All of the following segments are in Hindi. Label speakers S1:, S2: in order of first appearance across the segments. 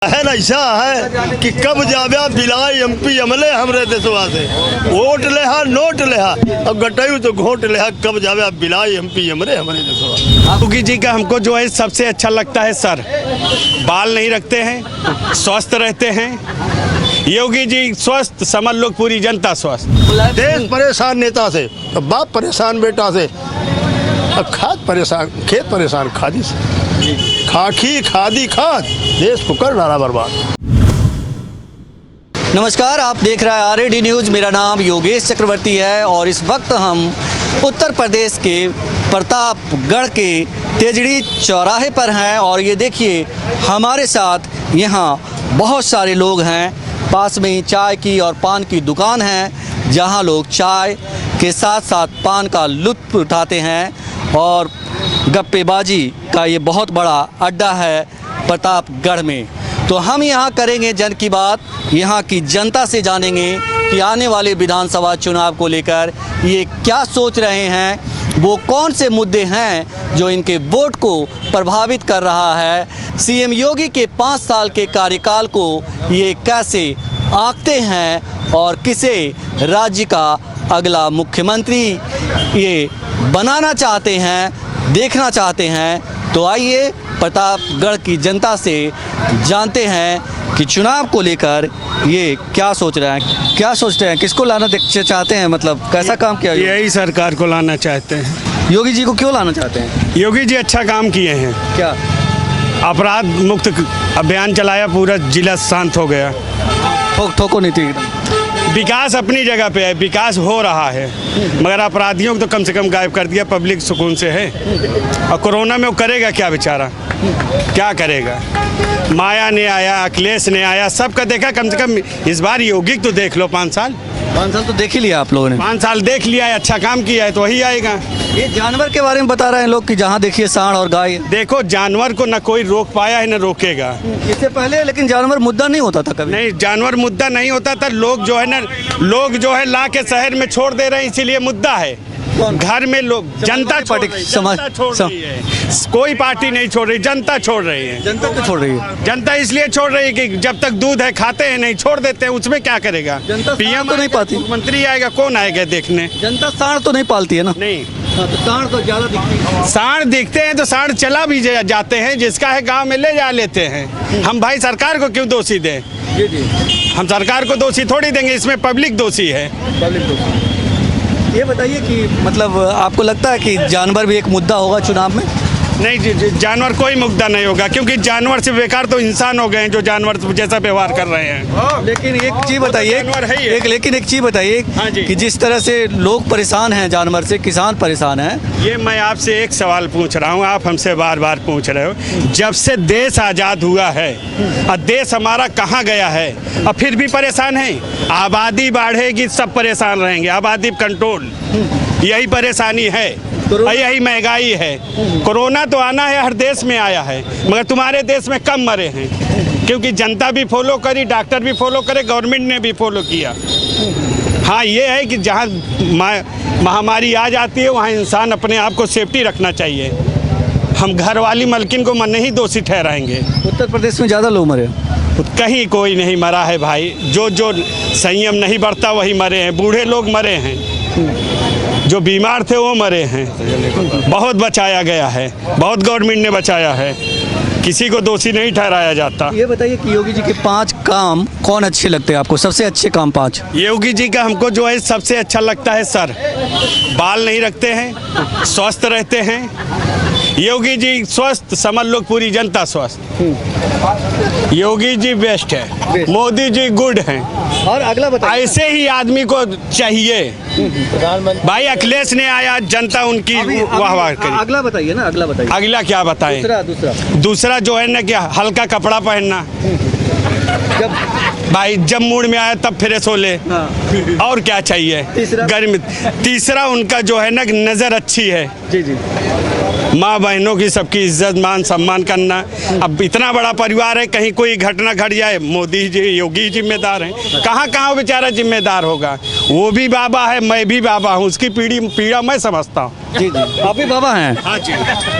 S1: है ना, ऐसा है कि कब जाव्या बिलाई एमपी अमले हमरे देशवा से वोट लेहा नोट लेहा अब गटायू तो घोट लेहा कब जाव्या बिलाई एमपी अमरे हमरे देशवा।
S2: योगी जी का हमको जो है सबसे अच्छा लगता है सर, बाल नहीं रखते हैं, स्वस्थ रहते हैं। योगी जी स्वस्थ, समझ लो पूरी जनता स्वस्थ।
S1: देश परेशान नेता से, बाप परेशान बेटा से, अब खेत परेशान खादी से, खाकी खादी खाद देश को कर डाला बर्बाद।
S3: नमस्कार, आप देख रहे हैं आरएडी न्यूज़। मेरा नाम योगेश चक्रवर्ती है और इस वक्त हम उत्तर प्रदेश के प्रतापगढ़ के तेजड़ी चौराहे पर हैं और ये देखिए हमारे साथ यहाँ बहुत सारे लोग हैं। पास में ही चाय की और पान की दुकान है जहाँ लोग चाय के साथ साथ पान का लुत्फ़ उठाते हैं और गप्पेबाजी का ये बहुत बड़ा अड्डा है प्रतापगढ़ में। तो हम यहाँ करेंगे जन की बात, यहाँ की जनता से जानेंगे कि आने वाले विधानसभा चुनाव को लेकर ये क्या सोच रहे हैं, वो कौन से मुद्दे हैं जो इनके वोट को प्रभावित कर रहा है। सीएम योगी के 5 साल के कार्यकाल को ये कैसे आंकते हैं और किसे राज्य का अगला मुख्यमंत्री ये बनाना चाहते हैं, देखना चाहते हैं। तो आइए प्रतापगढ़ की जनता से जानते हैं कि चुनाव को लेकर ये क्या सोच रहे हैं, क्या सोचते हैं, किसको लाना चाहते हैं, मतलब कैसा काम किया।
S2: यही सरकार को लाना चाहते हैं।
S3: योगी जी को क्यों लाना चाहते हैं?
S2: योगी जी अच्छा काम किए हैं।
S3: क्या
S2: अपराध मुक्त अभियान चलाया, पूरा जिला शांत हो गया।
S3: ठोको नीति एकदम।
S2: विकास अपनी जगह पे है, विकास हो रहा है, मगर अपराधियों को तो कम से कम गायब कर दिया, पब्लिक सुकून से है। और कोरोना में वो करेगा क्या बेचारा, क्या करेगा। माया ने आया, अखिलेश ने आया, सबका देखा। कम से कम इस बार योगी तो देख लो, 5 साल
S3: तो देख ही लिया आप लोगों ने।
S2: 5 साल देख लिया है, अच्छा काम किया है तो वही आएगा।
S3: ये जानवर के बारे में बता रहे हैं लोग कि जहाँ देखिए सांड और गाय।
S2: देखो जानवर को न कोई रोक पाया है न रोकेगा।
S3: इससे पहले लेकिन जानवर मुद्दा नहीं होता था कभी।
S2: नहीं, जानवर मुद्दा नहीं होता था। लोग जो है ला के शहर में छोड़ दे रहे हैं, इसीलिए मुद्दा है। घर में लोग जनता छोड़ रही है, कोई पार्टी नहीं छोड़ रही, जनता छोड़ रही है।
S3: जनता क्यों छोड़ रही है?
S2: जनता इसलिए छोड़ रही है कि जब तक दूध है खाते हैं, नहीं छोड़ देते हैं, उसमें क्या करेगा।
S3: जनता
S2: पीएम
S3: तो नहीं पाती,
S2: मुख्यमंत्री आएगा, कौन आएगा देखने।
S3: जनता सांड तो नहीं पालती है ना।
S2: नहीं,
S3: तो सांड तो ज्यादा दिखती है।
S2: सांड दिखते हैं तो सांड चला भी जाते हैं, जिसका है गांव में ले जा लेते हैं। हम भाई सरकार को क्यों दोषी दें? हम सरकार को दोषी थोड़ी देंगे, इसमें पब्लिक दोषी है।
S3: ये बताइए कि मतलब आपको लगता है कि जानवर भी एक मुद्दा होगा चुनाव में?
S2: नहीं, जानवर कोई मुद्दा नहीं होगा, क्योंकि जानवर से बेकार तो इंसान हो गए हैं जो जानवर जैसा व्यवहार कर रहे हैं।
S3: लेकिन एक चीज़ बताइए, एक चीज़ बताइए कि जिस तरह से लोग परेशान हैं जानवर से, किसान परेशान हैं।
S2: ये मैं आपसे एक सवाल पूछ रहा हूँ, आप हमसे बार बार पूछ रहे हो। जब से देश आज़ाद हुआ है और देश हमारा कहाँ गया है, और फिर भी परेशान है। आबादी बढ़ेगी, सब परेशान रहेंगे। आबादी कंट्रोल, यही परेशानी है, यही महंगाई है। कोरोना तो आना है, हर देश में आया है, मगर तुम्हारे देश में कम मरे हैं, क्योंकि जनता भी फॉलो करी, डॉक्टर भी फॉलो करे, गवर्नमेंट ने भी फॉलो किया। हाँ, ये है कि जहाँ महामारी आ जाती है वहाँ इंसान अपने आप को सेफ्टी रखना चाहिए। हम घर वाली मलकिन को नहीं दोषी ठहराएंगे।
S3: उत्तर प्रदेश में ज़्यादा लोग मरे?
S2: कहीं कोई नहीं मरा है भाई। जो संयम नहीं बढ़ता वही मरे हैं। बूढ़े लोग मरे हैं, जो बीमार थे वो मरे हैं। बहुत बचाया गया है, बहुत गवर्नमेंट ने बचाया है, किसी को दोषी नहीं ठहराया जाता।
S3: ये बताइए कि योगी जी के 5 काम कौन अच्छे लगते हैं आपको, सबसे अच्छे काम 5?
S2: योगी जी का हमको जो है सबसे अच्छा लगता है सर, बाल नहीं रखते हैं, स्वस्थ रहते हैं। योगी जी स्वस्थ, समझ लो पूरी जनता स्वस्थ। योगी जी बेस्ट है, मोदी जी गुड हैं।
S3: और अगला बताइए।
S2: ऐसे ही आदमी को चाहिए भाई। अखिलेश ने आया, जनता उनकी वाह करी।
S3: अगला बताइए ना, अगला बताइए।
S2: अगला क्या बताएं? दूसरा जो है ना, क्या हल्का कपड़ा पहनना। जब मूड में आया तब फ्रेश हो ले। और क्या चाहिए? गर्मी। तीसरा उनका जो है ना, नज़र अच्छी है। जी। माँ बहनों की सबकी इज्जत मान सम्मान करना। अब इतना बड़ा परिवार है, कहीं कोई घटना घट जाए, मोदी जी योगी जिम्मेदार हैं। कहाँ बेचारा जिम्मेदार होगा। वो भी बाबा है, मैं भी बाबा हूँ, उसकी पीड़ा मैं समझता हूँ।
S3: जी जी, आप भी बाबा हैं,
S2: हाँ जी,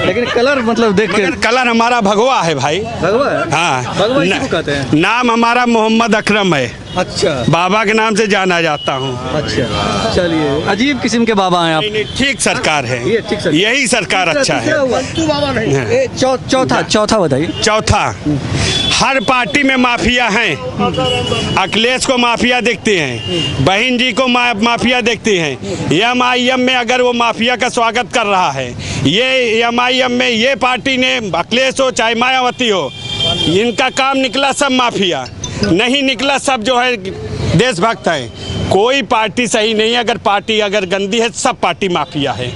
S3: लेकिन कलर मतलब देख के
S2: मगर कलर हमारा भगवा है भाई।
S3: भगवा है।
S2: हाँ,
S3: भगवा इसी को कहते हैं।
S2: नाम हमारा मोहम्मद अकरम है,
S3: अच्छा
S2: बाबा के नाम से जाना जाता हूँ।
S3: अच्छा, चलिए, अजीब किस्म के बाबा हैं आप।
S2: नहीं, नहीं, ठीक सरकार है,
S3: ये ठीक सरकार।
S2: यही सरकार अच्छा है।
S3: ए, चौथा बताइए।
S2: चौथा, हर पार्टी में माफिया हैं। अखिलेश को माफिया दिखते हैं, बहन जी को माफिया दिखती हैं। एमआईएम में अगर वो माफिया का स्वागत कर रहा है, ये एमआईएम में ये पार्टी ने, अखिलेश हो चाहे मायावती हो, इनका काम निकला सब माफिया, नहीं निकला सब जो है देशभक्त है। कोई पार्टी सही नहीं है, अगर पार्टी अगर गंदी है सब पार्टी माफिया है।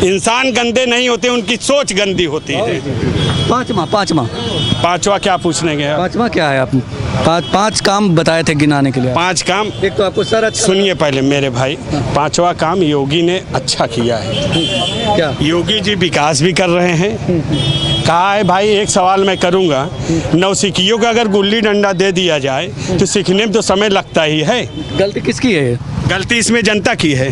S2: इंसान गंदे नहीं होते, उनकी सोच गंदी होती है। पांचवा क्या पूछने गए?
S3: पांचवा क्या है? आप पांच काम बताए थे गिनाने के लिए।
S2: 5 काम,
S3: एक तो आपको सर अच्छा
S2: सुनिए पहले मेरे भाई। 5वां काम योगी ने अच्छा किया है।
S3: क्या?
S2: योगी जी विकास भी कर रहे हैं। कहा है भाई, एक सवाल मैं करूंगा, नौसिखियों को अगर गुल्ली डंडा दे दिया जाए तो सीखने में तो समय लगता ही है।
S3: गलती किसकी है?
S2: गलती इसमें जनता की है।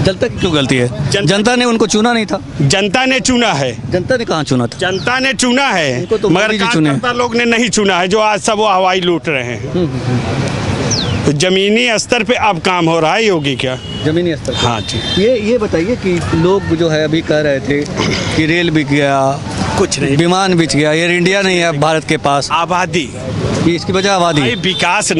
S3: जनता की क्यों गलती है? जनता ने उनको चुना नहीं था।
S2: जनता ने चुना है।
S3: जनता ने कहाँ चुना था?
S2: जनता ने चुना है,
S3: उनको तो
S2: मगर
S3: मोदी जी चुने।
S2: कार्यकर्ता लोग ने नहीं चुना है, जो आज सब वो हवाई लूट रहे हैं। तो जमीनी स्तर पे अब काम हो रहा है योगी का,
S3: जमीनी स्तर पर।
S2: हाँ जी।
S3: ये बताइए कि लोग जो है अभी कह रहे थे कि रेल बिक गया,
S2: कुछ नहीं,
S3: विमान बिक गया, एयर इंडिया नहीं है भारत के पास,
S2: आबादी,
S3: ये इसकी वजह आबादी।
S2: भाई विकास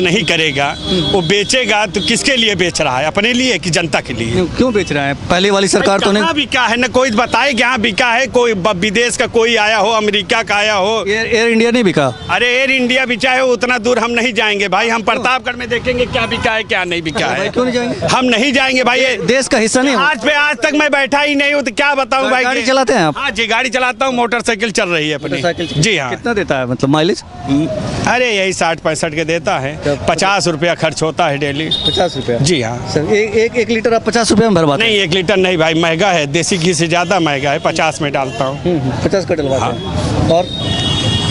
S2: नहीं करेगा, वो बेचेगा तो किसके लिए बेच रहा है? अपने लिए कि जनता के लिए?
S3: क्यों बेच रहे हैं? पहले वाली सरकार तो नहीं।
S2: कहाँ बिका है? न कोई बताए कि हाँ बिका है। कोई विदेश का कोई आया हो, अमेरिका का आया हो।
S3: एयर इंडिया नहीं बिका।
S2: अरे एयर इंडिया बिचा है, उतना दूर हम नहीं जाएंगे भाई। हम प्रतापगढ़ में देखेंगे क्या बिका है क्या नहीं बिका है।
S3: क्यों नहीं जाएंगे?
S2: हम नहीं जाएंगे भाई, ये
S3: देश का हिस्सा नहीं हो।
S2: आज तक मैं बैठा ही नहीं हूँ तो क्या बताऊँ भाई।
S3: गाड़ी चलाते हैं आप?
S2: हाँ जी, गाड़ी चलाता हूँ, मोटरसाइकिल चल रही है अपनी। जी हाँ।
S3: कितना देता है मतलब माइलेज?
S2: अरे यही 60-65 के देता है। 50 रुपया खर्च होता है डेली।
S3: 50 रुपया?
S2: जी हाँ।
S3: सर एक लीटर आप 50 रुपये में भरवाते हैं?
S2: नहीं, 1 लीटर नहीं भाई, महंगा है, देसी घी से ज़्यादा महंगा है। 50 में डालता हूँ।
S3: 50 का डलवाते हैं। और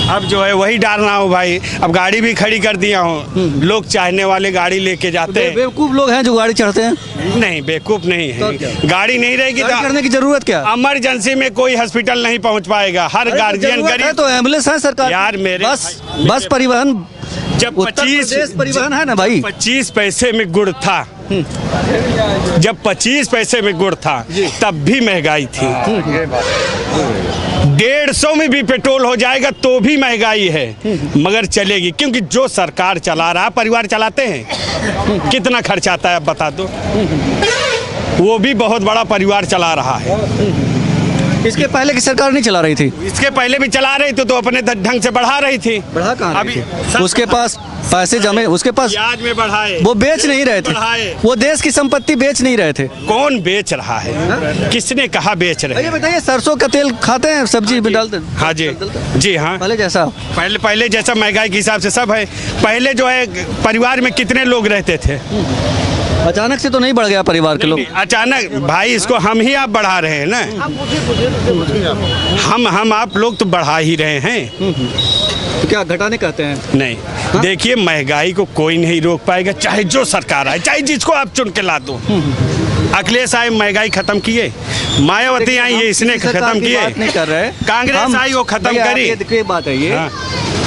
S2: अब जो है वही डाल रहा हूँ भाई। अब गाड़ी भी खड़ी कर दिया हूँ, लोग चाहने वाले गाड़ी लेके जाते हैं।
S3: बेवकूफ लोग हैं जो गाड़ी चढ़ते हैं।
S2: नहीं, बेवकूफ नहीं
S3: तो
S2: है।
S3: क्या?
S2: गाड़ी नहीं रहेगी
S3: गाड़ी
S2: तो
S3: करने की जरूरत क्या?
S2: इमरजेंसी में कोई हॉस्पिटल नहीं पहुँच पाएगा। हर गार्जियन
S3: जरूरत है
S2: गरीब
S3: तो एम्बुलेंस है सरकार।
S2: यार मेरे
S3: बस परिवहन,
S2: जब
S3: उत्तर प्रदेश परिवहन है ना भाई।
S2: 25 पैसे में गुड़ था, जब 25 पैसे में गुड़ था तब भी महंगाई थी। 150 में भी पेट्रोल हो जाएगा तो भी महंगाई है, मगर चलेगी। क्योंकि जो सरकार चला रहा, परिवार चलाते हैं, कितना खर्च आता है अब बता दो। वो भी बहुत बड़ा परिवार चला रहा है।
S3: इसके पहले की सरकार नहीं चला रही थी?
S2: इसके पहले भी चला रही थी तो अपने ढंग से बढ़ा रही थी।
S3: बढ़ा कहाँ
S2: अभी
S3: रही थी? उसके पास पैसे जमे, उसके पास
S2: ब्याज में बढ़ाए,
S3: वो बेच नहीं रहे थे।
S2: बढ़ाए।
S3: वो देश की संपत्ति बेच नहीं रहे थे।
S2: कौन बेच रहा है? किसने कहा बेच रहे
S3: ये
S2: हैं?
S3: बताइए, सरसों का तेल खाते हैं, सब्जी में डालते हैं?
S2: हाँ जी, जी हाँ।
S3: पहले जैसा?
S2: पहले जैसा महंगाई के हिसाब से सब है। पहले जो है परिवार में कितने लोग रहते थे?
S3: अचानक से तो नहीं बढ़ गया परिवार के लोग?
S2: अचानक भाई, इसको हम ही आप बढ़ा रहे हैं ना। हम आप लोग तो बढ़ा ही रहे हैं।
S3: तो क्या घटाने कहते हैं?
S2: नहीं, देखिए महंगाई को कोई नहीं रोक पाएगा, चाहे जो सरकार आए, चाहे जिसको आप चुन के ला दो। अखिलेश आए महंगाई खत्म किए, मायावती आई ये इसने खत्म किए,
S3: नहीं कर रहे।
S2: कांग्रेस आई वो खत्म करी।
S3: देखिए बात है ये
S2: हाँ।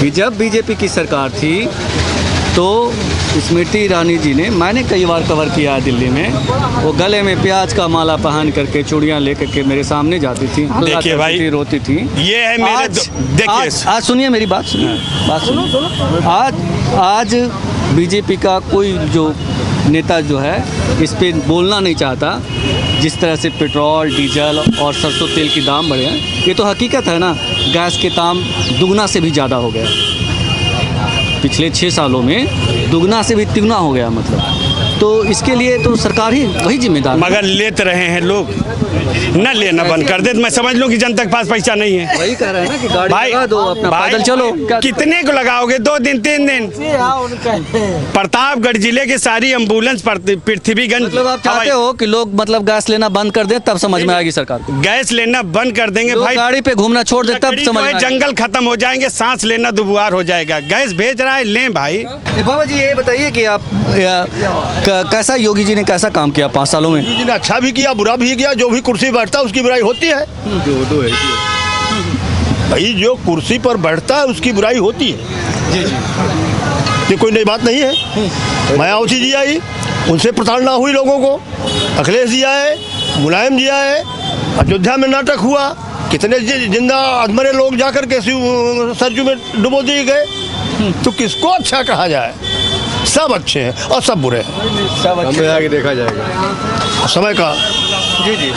S3: कि जब बीजेपी की सरकार थी तो स्मृति ईरानी जी ने, मैंने कई बार कवर किया है दिल्ली में, वो गले में प्याज का माला पहन करके चूड़ियाँ लेकर के मेरे सामने जाती थी,
S2: देखिए भाई,
S3: थी, रोती थी।
S2: ये है मेरे देखिए,
S3: आज सुनिए मेरी बात, सुनिए। आज बीजेपी का कोई जो नेता जो है इस पे बोलना नहीं चाहता। जिस तरह से पेट्रोल, डीजल और सरसों तेल के दाम बढ़े हैं, ये तो हकीकत है ना। गैस के दाम दुगना से भी ज़्यादा हो गया, पिछले 6 सालों में दुगना से भी तिगुना हो गया मतलब। तो इसके लिए तो सरकार ही वही जिम्मेदार।
S2: मगर लेते रहे हैं लोग, न लेना बंद कर दे तो मैं समझ लूँ कि जनता के पास पैसा नहीं है।
S3: वही कह रहे हैं ना कि गाड़ी लगा दो, अपना पैदल चलो।
S2: कितने को लगाओगे? 2 दिन 3 दिन? प्रतापगढ़ जिले की सारी एम्बुलेंस पृथ्वीगंज,
S3: मतलब आप चाहते हो कि लोग मतलब गैस लेना बंद कर दें, तब समझ में आएगी सरकार को?
S2: गैस लेना बंद कर देंगे भाई,
S3: गाड़ी पे घूमना छोड़ दे, तब समझ में आएगा।
S2: जंगल खत्म हो जाएंगे, सांस लेना दुबुआर हो जाएगा। गैस भेज रहा है, लें भाई।
S3: बाबा जी ये बताइए कि आप कैसा योगी जी ने कैसा काम किया 5 सालों में?
S1: जी ने अच्छा भी किया, बुरा भी किया। जो भी कुर्सी बैठता है उसकी बुराई होती है भाई, जो कुर्सी पर बैठता है उसकी बुराई होती है। ये कोई नई बात नहीं है। मायावती जी आई, उनसे प्रताड़ना हुई लोगों को। अखिलेश जी आए, मुलायम जी आए, अयोध्या में नाटक हुआ, कितने जिंदा अधमरे लोग जाकर के सरजू में डुबो दिए गए। तो किसको अच्छा कहा जाए? सब अच्छे हैं और सब बुरे हैं।
S3: सब अच्छे
S4: आगे देखा जाएगा
S1: समय का।
S3: जी जी।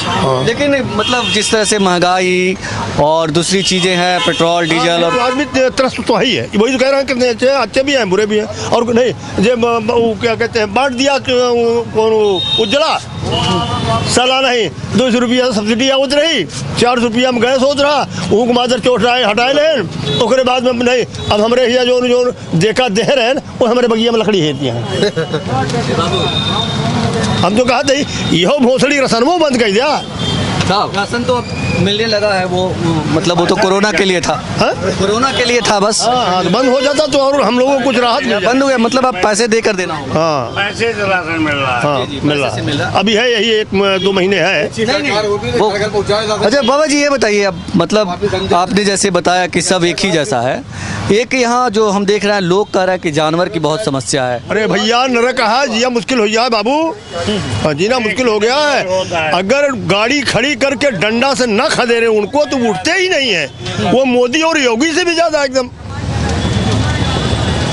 S3: लेकिन मतलब जिस तरह से महंगाई और दूसरी चीजें हैं, पेट्रोल डीजल और
S1: तो आदमी त्रस्त तो है ही है। वही तो कह रहे हैं, कितने अच्छे भी हैं बुरे भी हैं। और नहीं जो वो क्या कहते हैं, बांट दिया कौन उज्ज्वला सालाना ही 200 रुपया सब्सिडी आवत रही, 400 रुपया में गैस होत रहा, वो मादर चोट हटाए लेन। ओकरे बाद में नहीं, अब हमरे हिया जो देखा दे रहे वो हमारे बगिया में लकड़ी हेती हैं। हम तो कहा थे यहो भोसड़ी रसनमो बंद कर दिया।
S3: राशन तो मिलने लगा है, वो मतलब वो तो कोरोना के लिए था।
S1: हाँ?
S3: कोरोना के लिए था बस।
S1: हाँ, तो बंद हो जाता तो और हम लोगों को कुछ राहत मिल जाती।
S3: बंद हो गया मतलब अब पैसे देकर देना होगा।
S1: हाँ
S2: पैसे से राशन मिल रहा है।
S1: हाँ
S3: जी,
S1: मिल
S3: पैसे से मिल
S1: रहा
S3: रहा।
S1: अभी है यही 1-2 महीने है।
S3: अच्छा बाबा जी ये बताइए, अब मतलब आपने जैसे बताया कि सब एक ही जैसा है, एक यहाँ जो हम देख रहे हैं लोग कह रहे हैं कि जानवर की बहुत समस्या है।
S1: अरे भैया नरक है, जिया मुश्किल हो गया बाबू। जीना मुश्किल हो गया है। अगर गाड़ी खड़ी करके डंडा से न खदे रहे उनको तो उठते ही नहीं है। वो मोदी और योगी से भी ज्यादा एकदम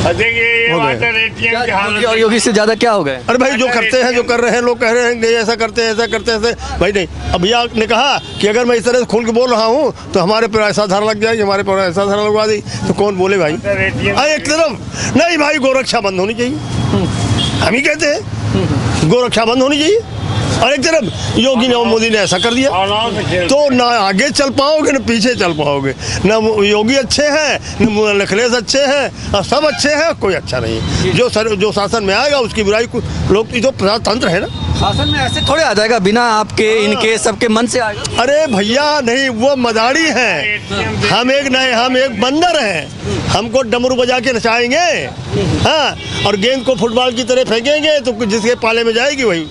S2: देखिए ये वाटर एटीएम की हालत
S3: और योगी से ज्यादा क्या हो गए?
S1: अरे भाई जो करते हैं, जो कर रहे हैं, लोग कह रहे हैं नहीं ऐसा करते हैं, ऐसा करते हैं, ऐसे भाई नहीं। अब भैया ने कहा कि अगर मैं इस तरह से खुल के बोल रहा हूँ तो हमारे पर ऐसा धारा लग जाएगी, हमारे पर ऐसा धारा लगवा दी, तो कौन बोले भाई? एक तरफ नहीं भाई, गोरक्षा बंद होनी चाहिए, हम ही कहते हैं गोरक्षा बंद होनी चाहिए। और एक तरफ योगी ने और मोदी ने ऐसा कर दिया, तो ना आगे चल पाओगे न पीछे चल पाओगे। न योगी अच्छे हैं, न अखिलेश अच्छे हैं, और सब अच्छे हैं, कोई अच्छा नहीं। जो शासन में आएगा उसकी बुराई लोग, तो प्रजातंत्र है ना।
S3: शासन में ऐसे थोड़े आ जाएगा बिना आपके इनके सबके मन से आएगा।
S1: अरे भैया नहीं, वो मदारी हैं, हम एक बंदर हैं। हमको डमरू बजा के नचाएंगे, हाँ, और गेंद को फुटबॉल की तरह फेंकेंगे तो जिसके पाले में जाएगी वही।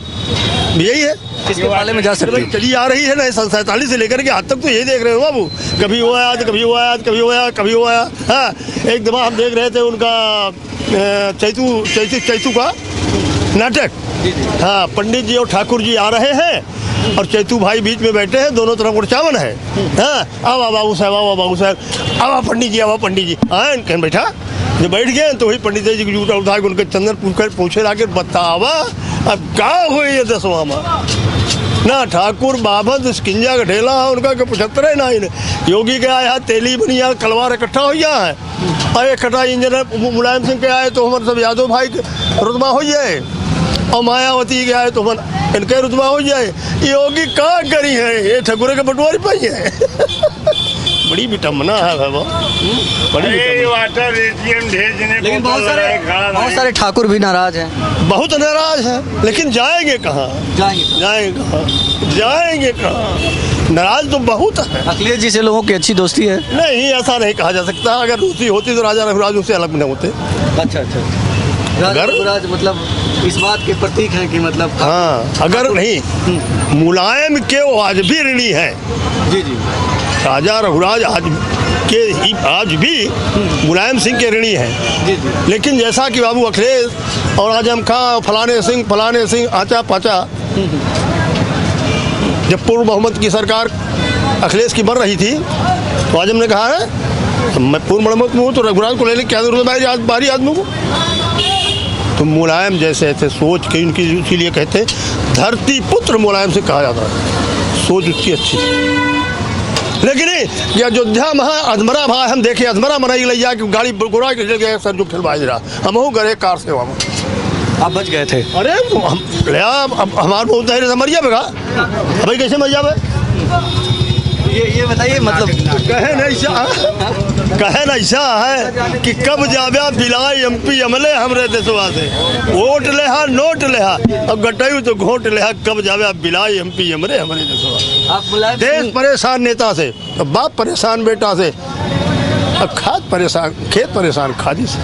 S1: यही है,
S3: किसके पाले में जा सकते हैं?
S1: चली आ रही है ना 47 से लेकर के आज तक, तो यही देख रहे हो बाबू। कभी वो आया तो कभी वो आया, कभी वो आया, कभी वो आया। हाँ, एक दफा हम देख रहे थे उनका चैतू का नाटक। हाँ, पंडित जी और ठाकुर जी आ रहे हैं और चैतू भाई बीच में बैठे हैं, दोनों तरफ उड़चावन है। हाँ, आवा बाबू साहब, आवा बाबू साहब, आवा पंडित जी, आवा पंडित जी। हाँ, कहीं बैठा, जब बैठ गए तो वही पंडित जी की जूटा उठा के उनके चंदन पूछे लाके बतावा अब क्या हुए ये 10वां में ना। ठाकुर बाबत स्किंजा का ढेला उनका के 75 है ना। योगी के आया तेली बनिया कलवार इकट्ठा हो गया है, और इकट्ठा इंजीनियर मुलायम सिंह के आए तो हमारे सब यादव भाई रुतबा हो जाए, और मायावती के आए तो इनके रुतबा हो जाए। योगी क्या करी है, ये ठकुरे के बंटवारी पाई है। बड़ी विटम्बना है बाबा, बड़ी
S2: वाटर एटीएम भेजने
S3: लेकिन बहुत सारे ठाकुर भी नाराज हैं।
S1: बहुत नाराज है, लेकिन जाएंगे कहाँ? जाएंगे कहाँ? नाराज तो बहुत है।
S3: अखिलेश जी से लोगों की अच्छी दोस्ती है?
S1: नहीं, ऐसा नहीं कहा जा सकता। अगर दोस्ती होती तो राजा रघुराज उससे अलग न होते।
S3: अच्छा राजा रघुराज मतलब इस बात के प्रतीक हैं कि मतलब
S1: हाँ, अगर नहीं मुलायम के वो आज भी ऋणी है।
S3: जी जी।
S1: राजा रघुराज आज भी मुलायम सिंह के ऋणी हैं।
S3: जी जी।
S1: लेकिन जैसा कि बाबू अखिलेश और आजम खां फलाने सिंह आचा पाचा, जब पूर्व बहुमत की सरकार अखिलेश की बन रही थी तो आजम ने कहा है मैं पूर्व बहुमत में हूँ तो रघुराज को लेने की क्या जरूरत है बारी आदमी को। तो मुलायम जैसे ऐसे सोच के उनकी, इसीलिए कहते धरती पुत्र मुलायम से कहा जाता है, सोच उसकी अच्छी। लेकिन ये अयोध्या में अधमरा भाई हम देखे, अधमरा मनाई ले जाके गाड़ी गुरा के ले गए सर जो खिलवाज रहा, हम हो गए कार से वहाँ।
S3: आप बच गए थे? अरे
S1: तो हम हमारे बहुत देर से मरिया बेगा भाई, कैसे मर जावे?
S3: ये बताइए मतलब
S1: कहे ना ऐसा है कि कब जाव्या बिलाई एमपी एमएलए हमरे देशवा से, वोट लेहा नोट लेहा, अब गटायू तो घोट लेहा, कब जाव्या बिलाई एमपी एमएलए हमरे देशवा।
S3: आप
S1: देश परेशान नेता से, बाप परेशान बेटा से, अब खेत परेशान खादी से,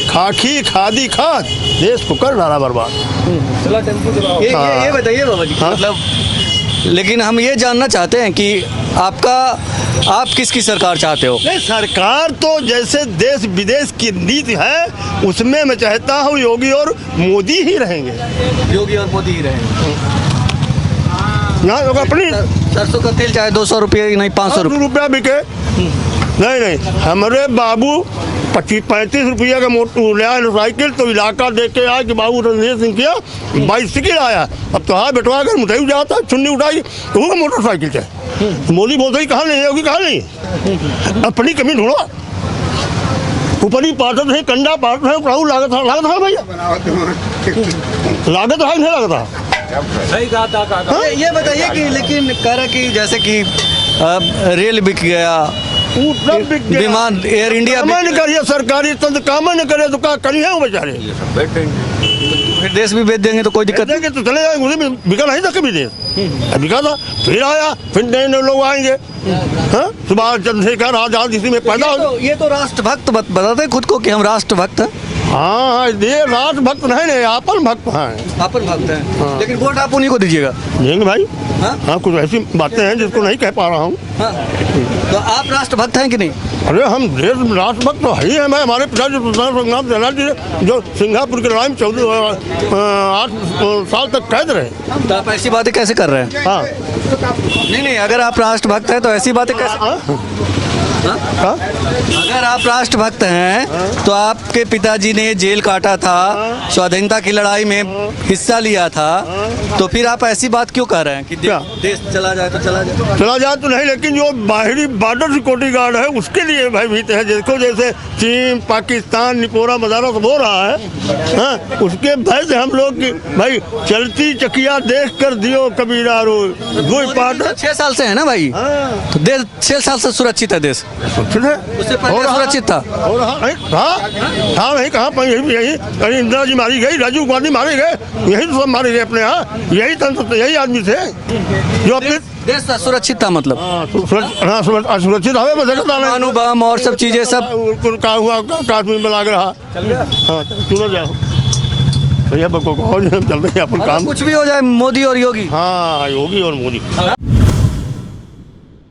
S1: खाकी खादी खाद, देश को कर डाला बर्बाद।
S3: ये बताइए बाबा जी, मतलब लेकिन हम ये जानना चाहते हैं कि आप किसकी सरकार चाहते हो?
S1: नहीं, सरकार तो जैसे देश विदेश की नीति है उसमें मैं चाहता हूँ योगी और मोदी ही रहेंगे।
S3: योगी और मोदी ही रहेंगे।
S1: ना लोग अपनी
S3: सरसों का तेल चाहे 200 रुपये नहीं 500
S1: रुपया बिके, नहीं हमारे बाबू 25-35 रुपया का साइकिल तो इलाका देख के आया कि बाबू रणधीर सिंह किया बाइसिकल आया। अब तो हाँ बेटवा कर मुठई जाता चुन्नी उठाई तो वो मोटरसाइकिल चाहे। मोदी बोलते ही कहाँ नहीं होगी, कहाँ नहीं, अपनी कमी ढूंढो। ऊपर ही पार्षद है, कंडा पार्षद है, राहुल लागत है भैया, लागत है नहीं लागत है।
S3: ये बताइए कि लेकिन कह रहा कि जैसे कि रेल बिक गया, विमान एयर इंडिया
S1: काम नहीं करिए, सरकारी तंत्र काम नहीं करे तो क्या करिए वो बेचारे,
S3: फिर देश भी बेच देंगे तो कोई दिक्कत
S1: देंगे तो चले जाएंगे। उसे बिका नहीं था कभी देश, बिका था फिर आया, फिर नए नए लोग आएंगे। हाँ, सुभाष चंद्रशेखर आजाद इसी में पैदा हो।
S3: ये तो राष्ट्रभक्त बताते खुद को कि हम राष्ट्रभक्त हैं।
S1: हाँ, ये राष्ट्रभक्त नहीं, आपन भक्त हैं।
S3: आपन भक्त हैं, लेकिन वोट आप उन्हीं को दीजिएगा।
S1: देंगे भाई।
S3: हाँ?
S1: हाँ, कुछ ऐसी बातें हैं जिसको नहीं कह पा रहा हूँ।
S3: हाँ? तो आप राष्ट्रभक्त हैं कि नहीं?
S1: अरे हम देश राष्ट्रभक्त तो है ही है। मैं हमारे पिताजी संग्राम सेनानी जो सिंगापुर की लड़ाई में 8 साल तक कैद रहे।
S3: तो आप ऐसी बातें कैसे कर रहे हैं?
S1: हाँ,
S3: नहीं, अगर आप राष्ट्रभक्त हैं तो ऐसी बातें कैसे?
S1: हाँ?
S3: अगर आप राष्ट्रभक्त हैं तो आपके पिताजी ने जेल काटा था, स्वाधीनता की लड़ाई में हिस्सा लिया था, तो फिर आप ऐसी बात क्यों कर रहे हैं कि देश चला जाए तो चला जाए
S1: तो नहीं, लेकिन जो बाहरी बॉर्डर सिक्योरिटी गार्ड है उसके लिए भयभीत है। जिसको जैसे चीन, पाकिस्तान, निपोरा मदारा सब हो रहा है, हाँ, उसके भय से हम लोग की भाई चलती चकिया देख कर दियो कबीरा रोज।
S3: 6 साल से है ना भाई, तो देश 6 साल से सुरक्षित है देश।
S1: सुरक्षित है,
S3: उससे पहले सुरक्षित था।
S1: हो रहा नहीं, था नहीं, कहाँ पर यही अरे इंदिरा जी मारी गई, राजीव गांधी मारे गए, यही तो सब मारे गए अपने यहाँ। यही तंत्र, यही आदमी थे जो अपने
S3: देश सुरक्षित था, मतलब
S1: सुरक्षित हमें
S3: बम और सब चीजें सब
S1: का हुआ काश्मीर में लाग रहा। हाँ, चलो जाओ भैया, चलते हैं अपन काम।
S3: कुछ भी हो जाए, मोदी और योगी।
S1: हाँ, योगी और मोदी।